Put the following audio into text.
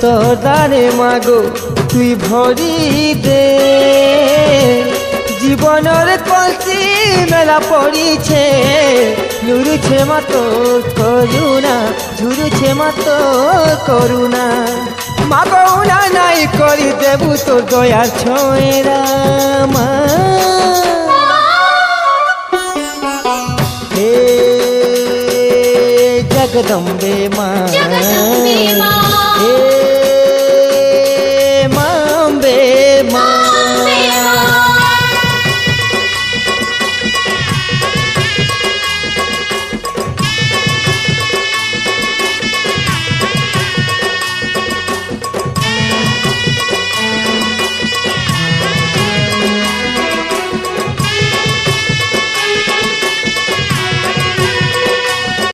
তোর দ্বারে মাগো তুই ভরি দে জীবনের কলসি মেলা পড়িছে ঝুরুছে মা তোর করুণা ঝুরুছে মা তোর করুণা মাগো না নাই করি দেবু তোর দয়ার ছোঁয়েরা মা হে জগদম্বে মা জগদম্বে মা হে